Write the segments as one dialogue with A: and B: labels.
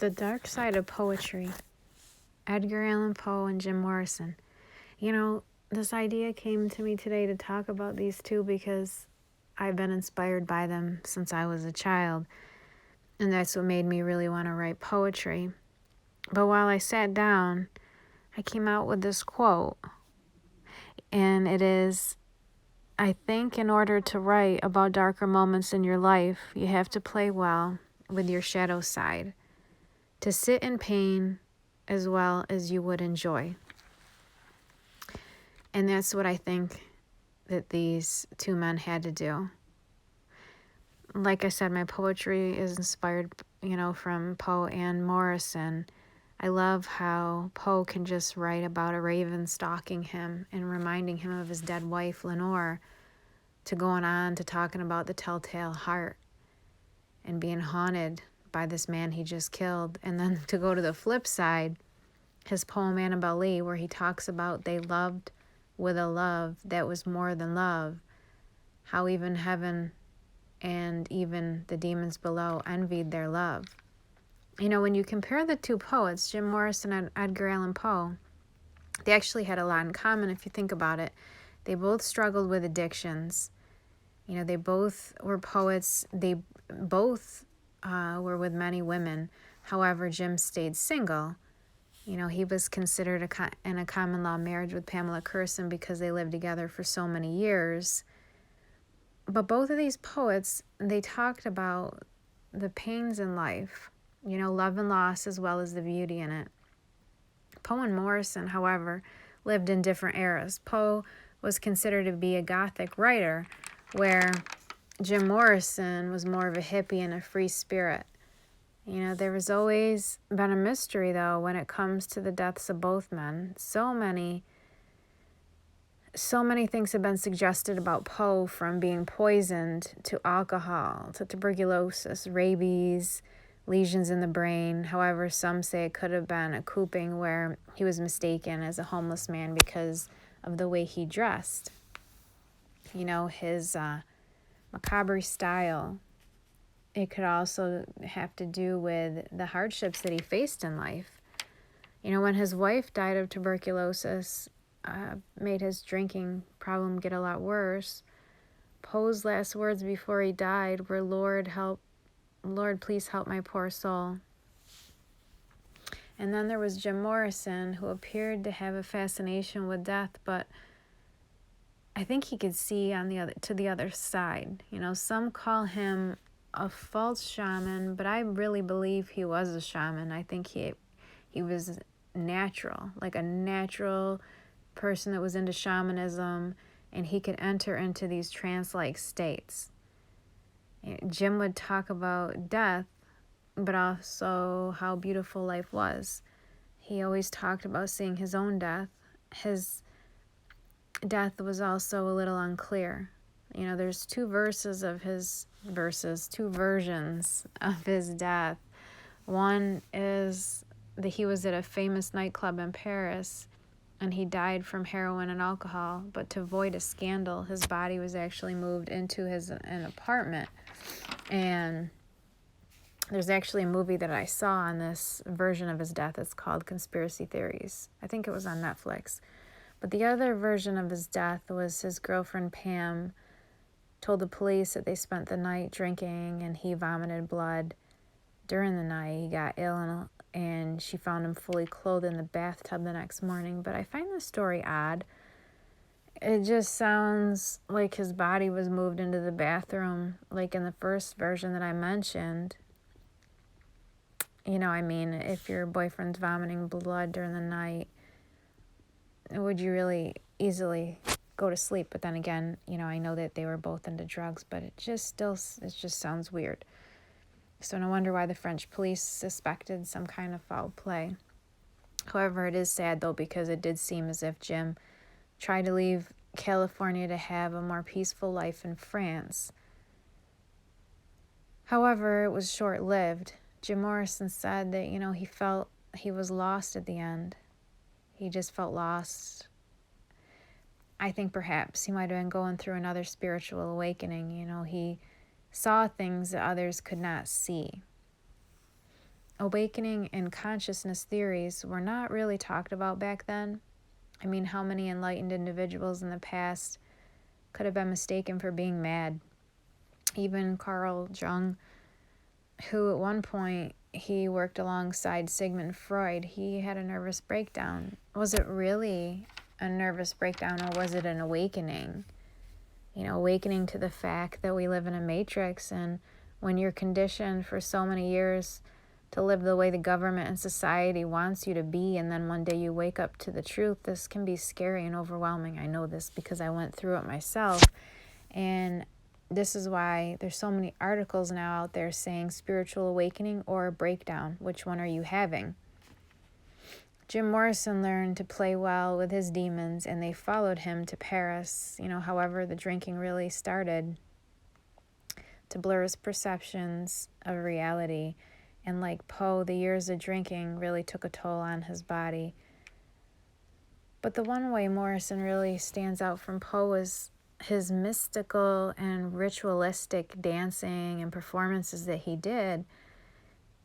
A: The Dark Side of Poetry, Edgar Allan Poe and Jim Morrison. This idea came to me today to talk about these two because I've been inspired by them since I was a child, and that's what made me really want to write poetry. But while I sat down, I came out with this quote, and it is, I think in order to write about darker moments in your life, you have to play well with your shadow side, to sit in pain as well as you would enjoy. And that's what I think that these two men had to do. Like I said, my poetry is inspired, from Poe and Morrison. I love how Poe can just write about a raven stalking him and reminding him of his dead wife, Lenore, to going on to talking about the telltale heart and being haunted by this man he just killed. And then to go to the flip side, his poem Annabel Lee, where he talks about they loved with a love that was more than love, how even heaven and even the demons below envied their love. When you compare the two poets, Jim Morrison and Edgar Allan Poe, they actually had a lot in common if you think about it. They both struggled with addictions. They both were poets. They both were with many women. However, Jim stayed single. He was considered in a common law marriage with Pamela Curson because they lived together for so many years. But both of these poets, they talked about the pains in life, love and loss as well as the beauty in it. Poe and Morrison, however, lived in different eras. Poe was considered to be a Gothic writer, where Jim Morrison was more of a hippie and a free spirit. There has always been a mystery, though, when it comes to the deaths of both men. So many things have been suggested about Poe, from being poisoned to alcohol to tuberculosis, rabies, lesions in the brain. However, some say it could have been a couping where he was mistaken as a homeless man because of the way he dressed. His macabre style. It could also have to do with the hardships that he faced in life. When his wife died of tuberculosis, made his drinking problem get a lot worse. Poe's last words before he died were, Lord, please help my poor soul. And then there was Jim Morrison, who appeared to have a fascination with death, but I think he could see to the other side. Some call him a false shaman, but I really believe he was a shaman. I think he was natural, like a natural person that was into shamanism, and he could enter into these trance-like states. Jim would talk about death, but also how beautiful life was. He always talked about seeing his own death. His death was also a little unclear. There's two versions of his death. One is that he was at a famous nightclub in Paris and he died from heroin and alcohol, but to avoid a scandal, his body was actually moved into an apartment. And there's actually a movie that I saw on this version of his death. It's called Conspiracy Theories. I think it was on Netflix. But the other version of his death was his girlfriend Pam told the police that they spent the night drinking and he vomited blood during the night. He got ill and she found him fully clothed in the bathtub the next morning. But I find this story odd. It just sounds like his body was moved into the bathroom, like in the first version that I mentioned. If your boyfriend's vomiting blood during the night, would you really easily go to sleep? But then again, I know that they were both into drugs, but it just sounds weird. So no wonder why the French police suspected some kind of foul play. However, it is sad though, because it did seem as if Jim tried to leave California to have a more peaceful life in France. However, it was short-lived. Jim Morrison said that, he felt he was lost at the end. He just felt lost. I think perhaps he might have been going through another spiritual awakening. He saw things that others could not see. awakening and consciousness theories were not really talked about back then. I mean, how many enlightened individuals in the past could have been mistaken for being mad? Even Carl Jung, who at one point he worked alongside Sigmund Freud, he had a nervous breakdown. Was it really a nervous breakdown, or was it an awakening? You know, awakening to the fact that we live in a matrix, and when you're conditioned for so many years to live the way the government and society wants you to be, and then one day you wake up to the truth, this can be scary and overwhelming. I know this because I went through it myself. And this is why there's so many articles now out there saying spiritual awakening or breakdown. Which one are you having? Jim Morrison learned to play well with his demons, and they followed him to Paris. You know, however, the drinking really started to blur his perceptions of reality. And like Poe, the years of drinking really took a toll on his body. But the one way Morrison really stands out from Poe is his mystical and ritualistic dancing and performances that he did.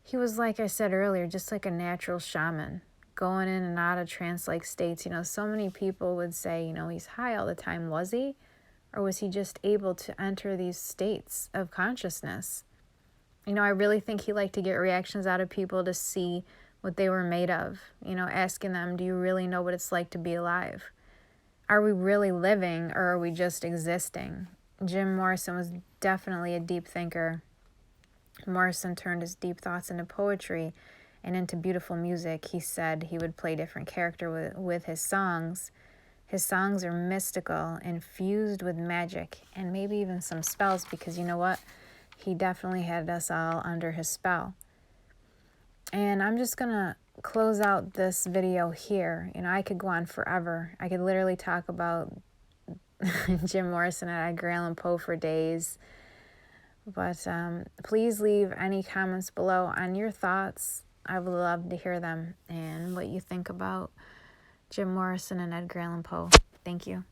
A: He was, like I said earlier, just like a natural shaman, going in and out of trance-like states. You know, so many people would say, you know, he's high all the time. Was he? Or was he just able to enter these states of consciousness? You know, I really think he liked to get reactions out of people to see what they were made of. You know, asking them, do you really know what it's like to be alive? Are we really living, or are we just existing? Jim Morrison was definitely a deep thinker. Morrison turned his deep thoughts into poetry and into beautiful music. He said he would play different character with his songs. His songs are mystical, infused with magic, and maybe even some spells, because you know what? He definitely had us all under his spell. And I'm just going to close out this video here. You know, I could go on forever. I could literally talk about Jim Morrison and Edgar Allan Poe for days. But please leave any comments below on your thoughts. I would love to hear them and what you think about Jim Morrison and Edgar Allan Poe. Thank you.